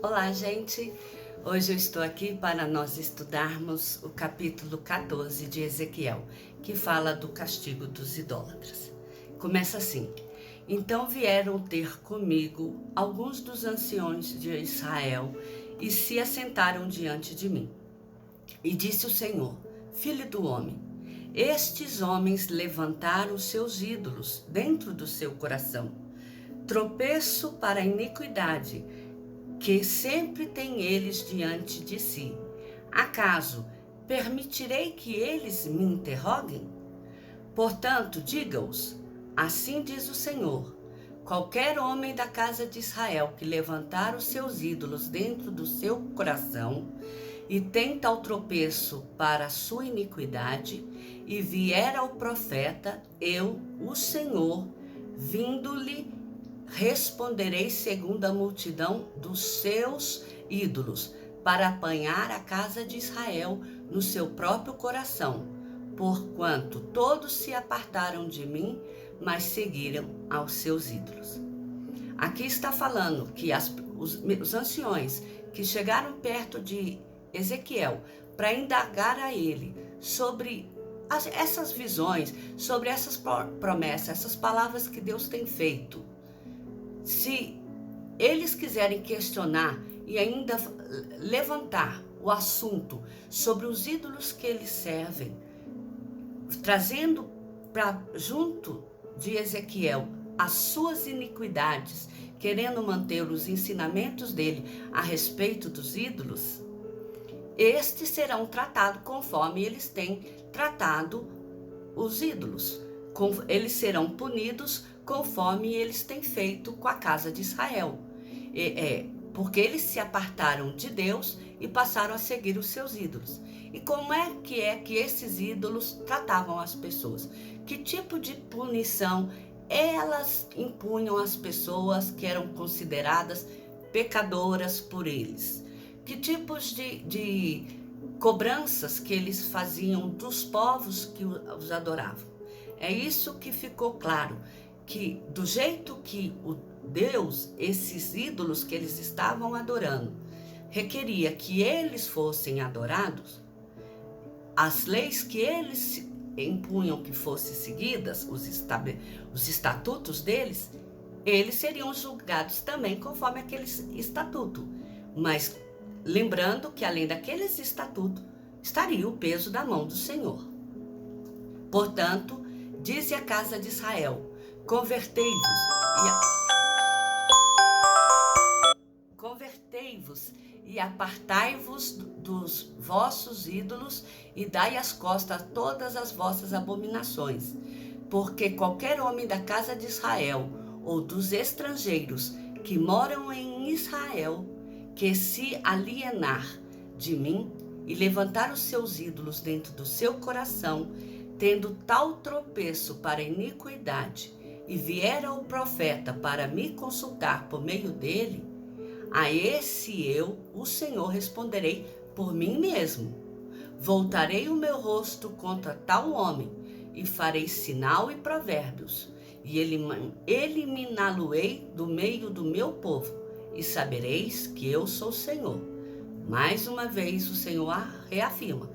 Olá, gente! Hoje eu estou aqui para nós estudarmos o capítulo 14 de Ezequiel, que fala do castigo dos idólatras. Começa assim: Então vieram ter comigo alguns dos anciões de Israel e se assentaram diante de mim. E disse o Senhor: Filho do homem, estes homens levantaram seus ídolos dentro do seu coração, tropeço para a iniquidade que sempre tem eles diante de si. Acaso permitirei que eles me interroguem? Portanto, diga-os: assim diz o Senhor: qualquer homem da casa de Israel que levantar os seus ídolos dentro do seu coração e tem tal tropeço para a sua iniquidade, e vier ao profeta, eu, o Senhor, vindo-lhe, responderei segundo a multidão dos seus ídolos, para apanhar a casa de Israel no seu próprio coração, porquanto todos se apartaram de mim, mas seguiram aos seus ídolos. Aqui está falando que os anciões que chegaram perto de Ezequiel para indagar a ele sobre essas visões, sobre essas promessas, essas palavras que Deus tem feito. Se eles quiserem questionar e ainda levantar o assunto sobre os ídolos que eles servem, trazendo para junto de Ezequiel as suas iniquidades, querendo manter os ensinamentos dele a respeito dos ídolos, estes serão tratados conforme eles têm tratado os ídolos. Eles serão punidos conforme eles têm feito com a casa de Israel. Porque eles se apartaram de Deus e passaram a seguir os seus ídolos. E como é que esses ídolos tratavam as pessoas? Que tipo de punição elas impunham às pessoas que eram consideradas pecadoras por eles? Que tipos de cobranças que eles faziam dos povos que os adoravam? É isso que ficou claro, que do jeito que o Deus, esses ídolos que eles estavam adorando, requeria que eles fossem adorados, as leis que eles impunham que fossem seguidas, os estatutos deles, eles seriam julgados também conforme aquele estatuto. Mas lembrando que além daqueles estatutos, estaria o peso da mão do Senhor. Portanto, dize a casa de Israel: convertei-vos e apartai-vos dos vossos ídolos e dai as costas a todas as vossas abominações. Porque qualquer homem da casa de Israel ou dos estrangeiros que moram em Israel, que se alienar de mim e levantar os seus ídolos dentro do seu coração, tendo tal tropeço para a iniquidade, e vier ao profeta para me consultar por meio dele, a esse eu, o Senhor, responderei por mim mesmo. Voltarei o meu rosto contra tal homem, e farei sinal e provérbios, e eliminá-lo-ei do meio do meu povo, e sabereis que eu sou o Senhor. Mais uma vez o Senhor reafirma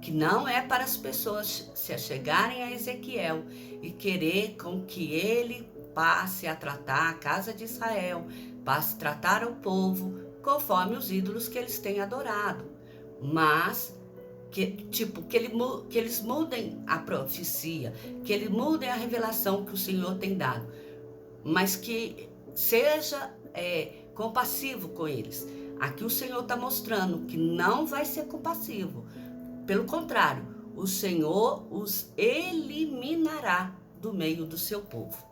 que não é para as pessoas se achegarem a Ezequiel e querer com que ele passe a tratar a casa de Israel, passe a tratar o povo conforme os ídolos que eles têm adorado, mas que eles mudem a profecia, que eles mudem a revelação que o Senhor tem dado, mas que seja compassivo com eles. Aqui o Senhor está mostrando que não vai ser compassivo. Pelo contrário, o Senhor os eliminará do meio do seu povo.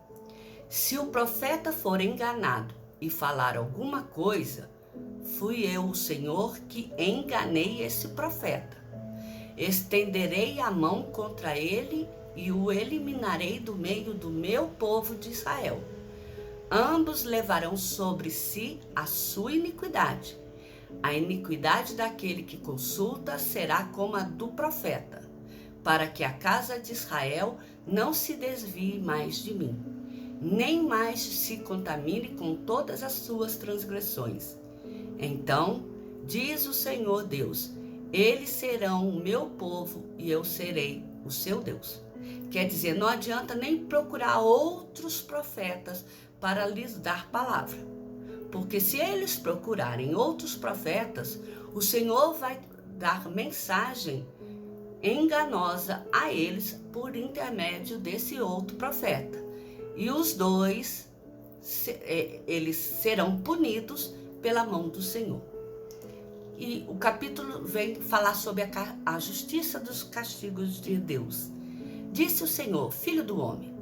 Se o profeta for enganado e falar alguma coisa, fui eu, o Senhor, que enganei esse profeta. Estenderei a mão contra ele e o eliminarei do meio do meu povo de Israel. Ambos levarão sobre si a sua iniquidade. A iniquidade daquele que consulta será como a do profeta, para que a casa de Israel não se desvie mais de mim, nem mais se contamine com todas as suas transgressões. Então, diz o Senhor Deus, eles serão o meu povo e eu serei o seu Deus. Quer dizer, não adianta nem procurar outros profetas para lhes dar palavra. Porque se eles procurarem outros profetas, o Senhor vai dar mensagem enganosa a eles por intermédio desse outro profeta. E os dois, eles serão punidos pela mão do Senhor. E o capítulo vem falar sobre a justiça dos castigos de Deus. Disse o Senhor, filho do homem,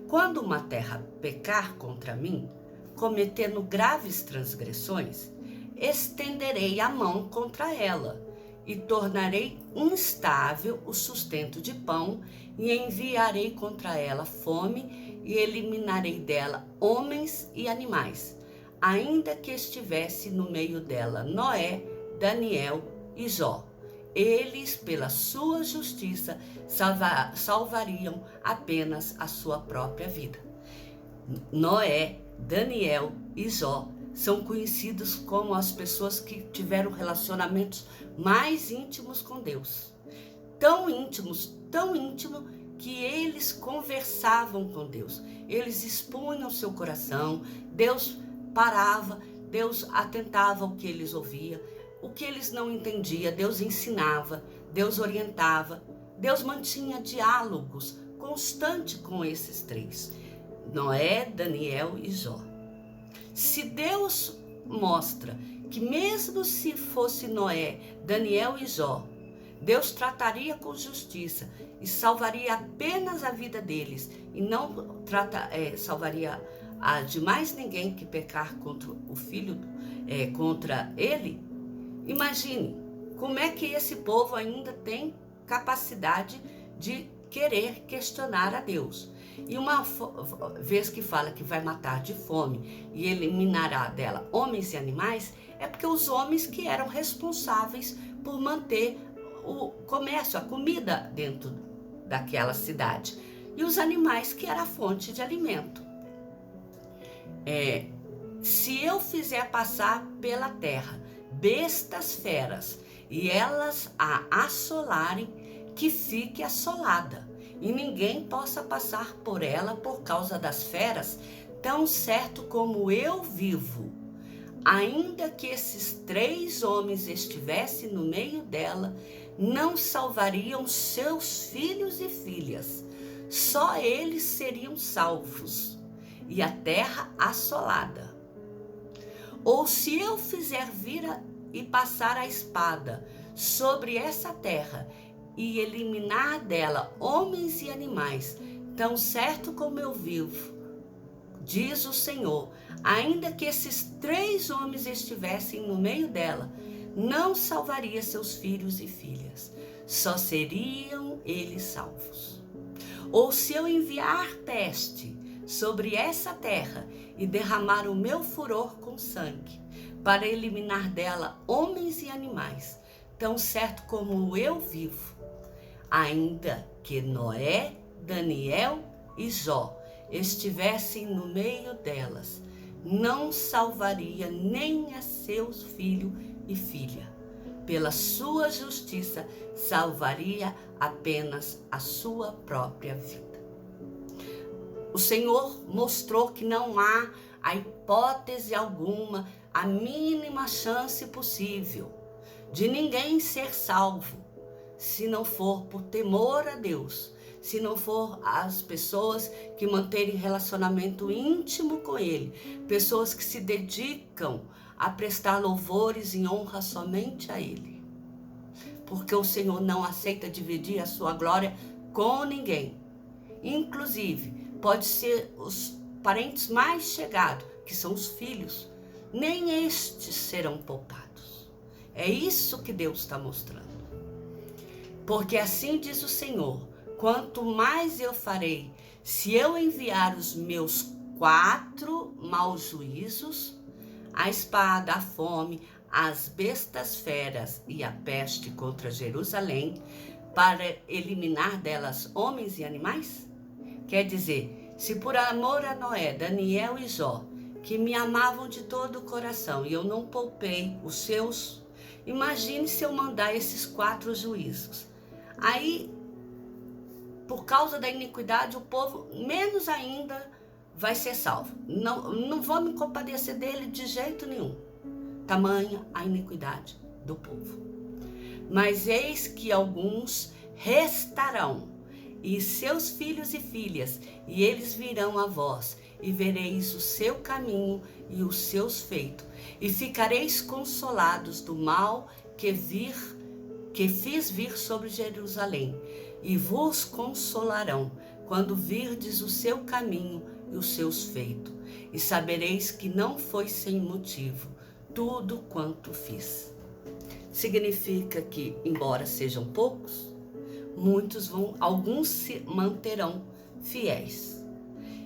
quando uma terra pecar contra mim, cometendo graves transgressões, estenderei a mão contra ela e tornarei instável o sustento de pão e enviarei contra ela fome e eliminarei dela homens e animais, ainda que estivesse no meio dela Noé, Daniel e Jó. Eles, pela sua justiça, salvariam apenas a sua própria vida. Noé, Daniel e Jó são conhecidos como as pessoas que tiveram relacionamentos mais íntimos com Deus. Tão íntimos, que eles conversavam com Deus. Eles expunham seu coração, Deus parava, Deus atentava ao que eles ouviam. O que eles não entendiam, Deus ensinava, Deus orientava, Deus mantinha diálogos constantes com esses três, Noé, Daniel e Jó. Se Deus mostra que mesmo se fosse Noé, Daniel e Jó, Deus trataria com justiça e salvaria apenas a vida deles e não salvaria a de mais ninguém que pecar contra o filho, contra ele, imagine como é que esse povo ainda tem capacidade de querer questionar a Deus. E uma vez que fala que vai matar de fome e eliminará dela homens e animais, é porque os homens que eram responsáveis por manter o comércio, a comida dentro daquela cidade. E os animais que era a fonte de alimento. Se eu fizer passar pela terra bestas feras e elas a assolarem, que fique assolada e ninguém possa passar por ela por causa das feras, tão certo como eu vivo. Ainda que esses 3 homens estivessem no meio dela, não salvariam seus filhos e filhas. Só eles seriam salvos e a terra assolada. Ou se eu fizer vir e passar a espada sobre essa terra e eliminar dela homens e animais, tão certo como eu vivo, diz o Senhor, ainda que esses 3 homens estivessem no meio dela, não salvaria seus filhos e filhas, só seriam eles salvos. Ou se eu enviar peste sobre essa terra e derramar o meu furor com sangue, para eliminar dela homens e animais, tão certo como eu vivo, ainda que Noé, Daniel e Jó estivessem no meio delas, não salvaria nem a seus filhos e filha. Pela sua justiça, salvaria apenas a sua própria vida. O Senhor mostrou que não há a hipótese alguma, a mínima chance possível de ninguém ser salvo, se não for por temor a Deus, se não for as pessoas que manterem relacionamento íntimo com Ele, pessoas que se dedicam a prestar louvores e honra somente a Ele. Porque o Senhor não aceita dividir a sua glória com ninguém. Inclusive, pode ser os parentes mais chegados, que são os filhos, nem estes serão poupados. É isso que Deus está mostrando. Porque assim diz o Senhor, quanto mais eu farei, se eu enviar os meus 4 maus juízos, a espada, a fome, as bestas feras e a peste contra Jerusalém, para eliminar delas homens e animais? Quer dizer, se por amor a Noé, Daniel e Jó, que me amavam de todo o coração, e eu não poupei os seus. Imagine se eu mandar esses 4 juízos. Aí, por causa da iniquidade, o povo menos ainda vai ser salvo. Não vou me compadecer dele de jeito nenhum. Tamanha a iniquidade do povo. Mas eis que alguns restarão, e seus filhos e filhas, e eles virão a vós, e vereis o seu caminho e os seus feitos, e ficareis consolados do mal que fiz vir sobre Jerusalém, e vos consolarão quando virdes o seu caminho e os seus feitos, e sabereis que não foi sem motivo tudo quanto fiz. Significa que, embora sejam poucos, alguns se manterão fiéis.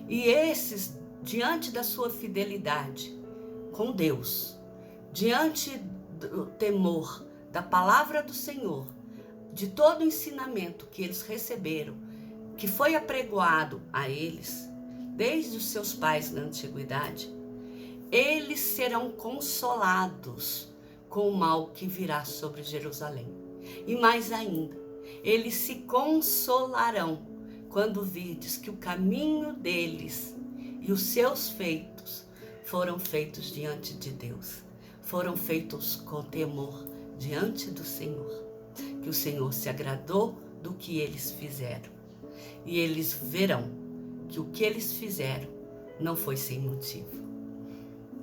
E esses, diante da sua fidelidade com Deus, diante do temor da palavra do Senhor, de todo o ensinamento que eles receberam, que foi apregoado a eles, desde os seus pais na antiguidade, eles serão consolados com o mal que virá sobre Jerusalém. E mais ainda, eles se consolarão quando virdes que o caminho deles e os seus feitos foram feitos diante de Deus, foram feitos com temor diante do Senhor, que o Senhor se agradou do que eles fizeram. E eles verão que o que eles fizeram não foi sem motivo,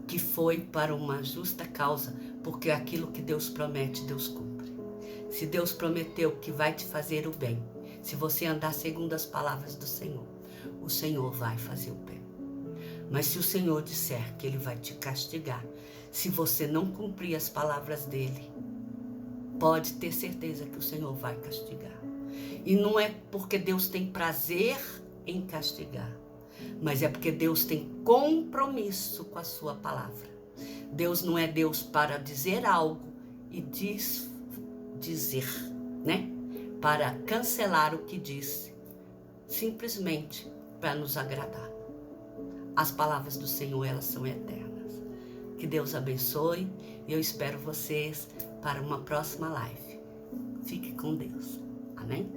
que foi para uma justa causa, porque aquilo que Deus promete, Deus cumpre. Se Deus prometeu que vai te fazer o bem, se você andar segundo as palavras do Senhor, o Senhor vai fazer o bem. Mas se o Senhor disser que Ele vai te castigar, se você não cumprir as palavras dEle, pode ter certeza que o Senhor vai castigar. E não é porque Deus tem prazer em castigar, mas é porque Deus tem compromisso com a sua palavra. Deus não é Deus para dizer algo e dizer, né? Para cancelar o que disse, simplesmente para nos agradar. As palavras do Senhor, elas são eternas. Que Deus abençoe e eu espero vocês para uma próxima live. Fique com Deus. Amém?